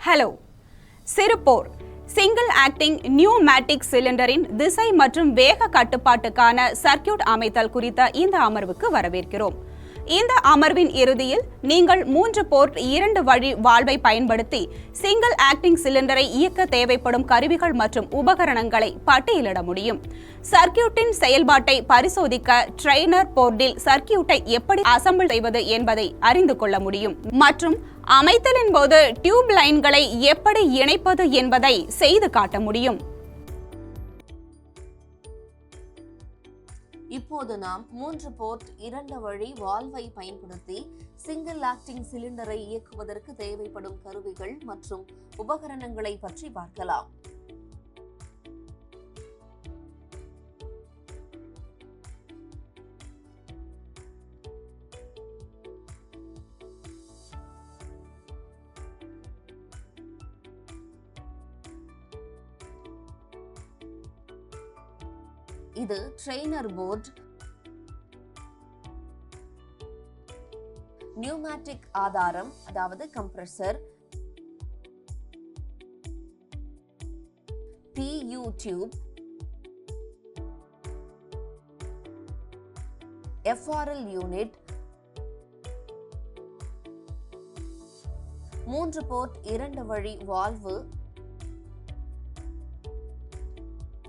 Hello. சிறுபோர் single acting pneumatic சிலிண்டரின் திசை மற்றும் வேக கட்டுப்பாட்டுக்கான சர்க்கியூட் அமைத்தல் குறித்த இந்த அமர்வுக்கு வரவேற்கிறோம். இந்த அமர்வின் இறுதியில் நீங்கள் 3 போர்ட் 2 வழி வால்வை பயன்படுத்தி சிங்கிள் ஆக்டிங் சிலிண்டரை இயக்க தேவைப்படும் கருவிகள் மற்றும் உபகரணங்களை பட்டியலிட முடியும். சர்க்கியூட்டின் செயல்பாட்டை பரிசோதிக்க ட்ரெய்னர் போர்டில் சர்க்கியூட்டை எப்படி அசெம்பிள் செய்வது என்பதை அறிந்து கொள்ள முடியும் மற்றும் அமைத்தலின் போது டியூப் லைன்களை எப்படி இணைப்பது என்பதை செய்து காட்ட முடியும். இப்போது நாம் 3 போர்ட் 2 வழி வால்வை பயன்படுத்தி சிங்கிள் ஆக்டிங் சிலிண்டரை இயக்குவதற்கு தேவைப்படும் கருவிகள் மற்றும் உபகரணங்களை பற்றி பார்க்கலாம். இது ட்ரெய்னர் போர்டு, நியூமேட்டிக் ஆதாரம் அதாவது compressor, PU tube, FRL unit, 3 port 2 வழி வால்வு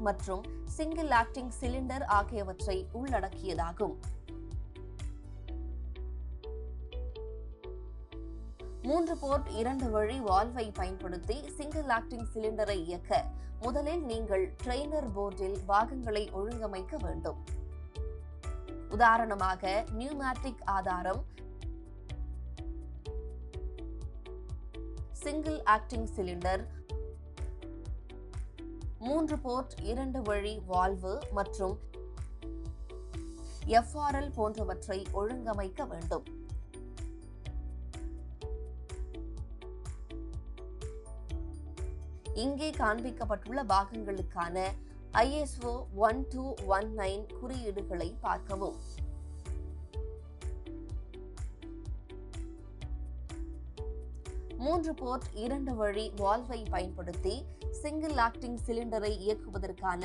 மற்றும் சிங்கிள் ஆக்டிங் சிலிண்டர் ஆகியவற்றை உள்ளடக்கியதாகும். 3 போர்ட் 2 வழி வால்வை பயன்படுத்தி சிங்கிள் ஆக்டிங் சிலிண்டரை இயக்க முதலில் நீங்கள் ட்ரெய்னர் போர்டில் பாகங்களை ஒழுங்கமைக்க வேண்டும். உதாரணமாக நியூமேட்டிக் ஆதாரம், சிங்கிள் ஆக்டிங் சிலிண்டர், 3 போர்ட் 2 வழி வால்வு மற்றும் FRL போன்றவற்றை ஒழுங்கமைக்க வேண்டும். இங்கே காண்பிக்கப்பட்டுள்ள பாகங்களுக்கான ISO 1219 குறியீடுகளை பார்க்கவும். மூன்று போர்ட் 2 வழி வால்வை பயன்படுத்தி சிங்கிள் ஆக்டிங் சிலிண்டரை இயக்குவதற்கான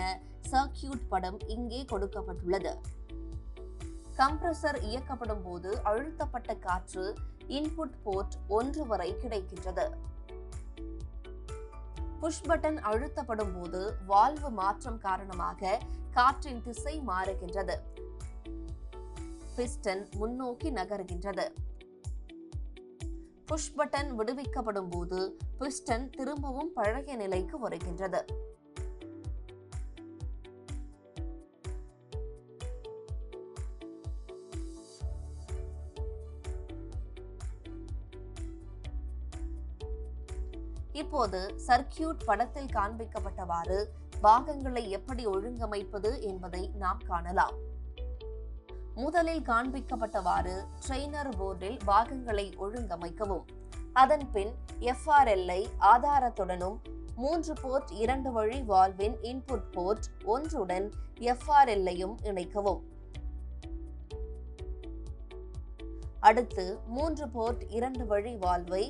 சர்க்கியூட் படம் இங்கே கொடுக்கப்பட்டுள்ளது. கம்ப்ரஸர் இயக்கப்படும் போது அழுத்தப்பட்ட காற்று இன்புட் போர்ட் 1 வரை கிடைக்கின்றது. புஷ் பட்டன் அழுத்தப்படும் போது வால்வு மாற்றம் காரணமாக காற்றின் திசை மாறுகின்றது. பிஸ்டன் முன்னோக்கி நகர்கின்றது. புஷ் பட்டன் விடுவிக்கப்படும் போது பிஸ்டன் திரும்பவும் பழைய நிலைக்கு வருகின்றது. இப்போது சர்க்கியூட் படத்தில் காண்பிக்கப்பட்டவாறு பாகங்களை எப்படி ஒழுங்கமைப்பது என்பதை நாம் காணலாம். முதலில் காண்பிக்கப்பட்டவாறு ட்ரெய்னர் போர்டில் பாகங்களை ஒழுங்கமைக்கவும். அதன் பின் FRL ஐ ஆதாரத்துடனும் 3 போர்ட் 2 வழி வால்வின் இன்புட் போர்ட் 1உடன் FRL ஐயும் இணைக்கவும். அடுத்து 3 போர்ட் 2 வழி வால்வை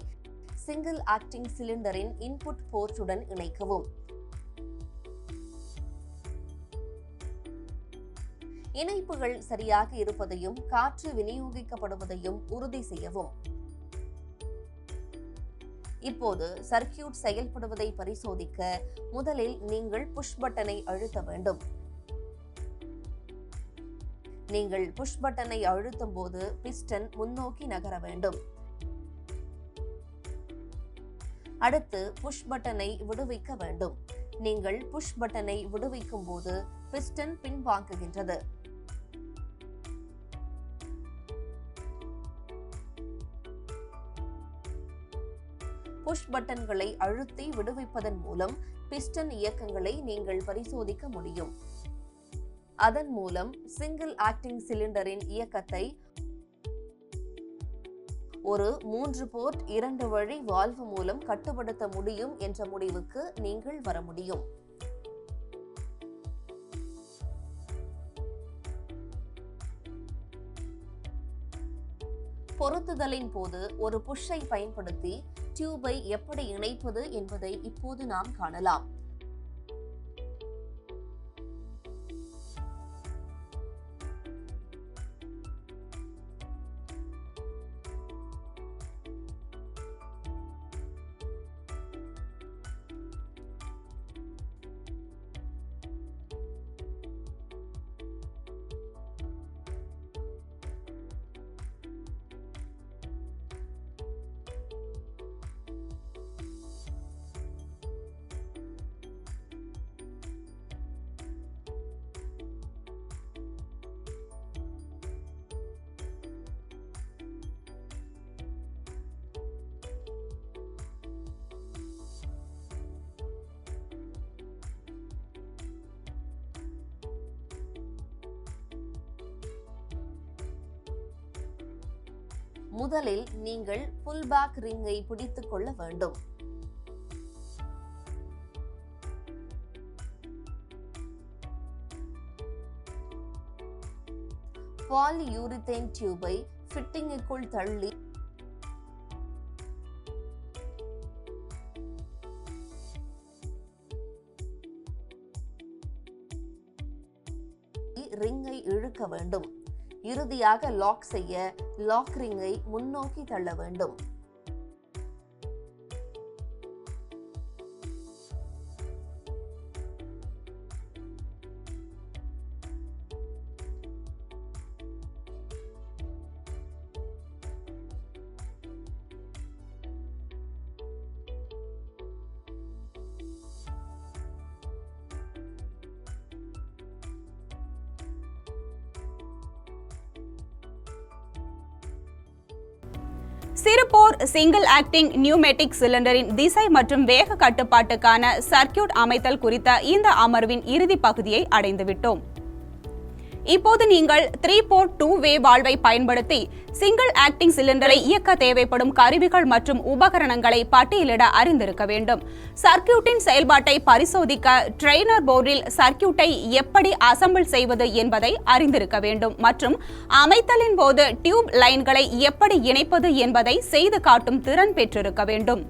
சிங்கிள் ஆக்டிங் சிலிண்டரின் இன்புட் போர்ட்டுடன் இணைக்கவும். இணைப்புகள் சரியாக இருப்பதையும் காற்று விநியோகிக்கப்படுவதையும் உறுதி செய்யவும். இப்போது சர்க்கியூட் செயல்படுவதை பரிசோதிக்க முதலில் நீங்கள் புஷ் பட்டனை அழுத்த வேண்டும். நீங்கள் புஷ் பட்டனை அழுத்தும் போது பிஸ்டன் முன்னோக்கி நகர வேண்டும். அடுத்து புஷ் பட்டனை விடுவிக்க வேண்டும். நீங்கள் புஷ் பட்டனை விடுவிக்கும் போது பிஸ்டன் பின்வாங்குகின்றது. புஷ் பட்டன்களை அழுத்தி விடுவிப்பதன் மூலம் பிஸ்டன் இயக்கங்களை நீங்கள் பரிசோதிக்க முடியும். அதன் மூலம் சிங்கிள் ஆக்டிங் சிலிண்டரின் இயக்கத்தை ஒரு 3 போர்ட் 2 வழி வால்வு மூலம் கட்டுப்படுத்த முடியும் என்ற முடிவுக்கு நீங்கள் வர முடியும். பொருத்துதலின் போது ஒரு புஷ்ஷை பயன்படுத்தி டியூபை எப்படி இணைப்பது என்பதை இப்போது நாம் காணலாம். முதலில் நீங்கள் புல் பேக் ரிங்கை பிடித்துக் கொள்ள வேண்டும். பாலியூரிதேன் டியூபை ஃபிட்டிங்குக்குள் தள்ளி ரிங்கை இழுக்க வேண்டும். இறுதியாக லாக் செய்ய லாக் ரிங்கை முன்னோக்கி தள்ள வேண்டும். சிறுபோர் சிங்கிள் ஆக்டிங் நியூமேட்டிக் சிலிண்டரின் திசை மற்றும் வேக கட்டுப்பாட்டுக்கான சர்க்கியூட் அமைத்தல் குறித்த இந்த அமர்வின் இறுதி பகுதியை அடைந்துவிட்டோம். இப்போது நீங்கள் 3-port 2-way வால்வை பயன்படுத்தி சிங்கிள் ஆக்டிங் சிலிண்டரை இயக்க தேவைப்படும் கருவிகள் மற்றும் உபகரணங்களை பட்டியலிட அறிந்திருக்க வேண்டும். சர்க்கியூட்டின் செயல்பாட்டை பரிசோதிக்க ட்ரெய்னர் போர்டில் சர்க்கியூட்டை எப்படி அசெம்பிள் செய்வது என்பதை அறிந்திருக்க வேண்டும் மற்றும் அமைத்தலின் போது டியூப் லைன்களை எப்படி இணைப்பது என்பதை செய்து காட்டும் திறன் பெற்றிருக்க வேண்டும்.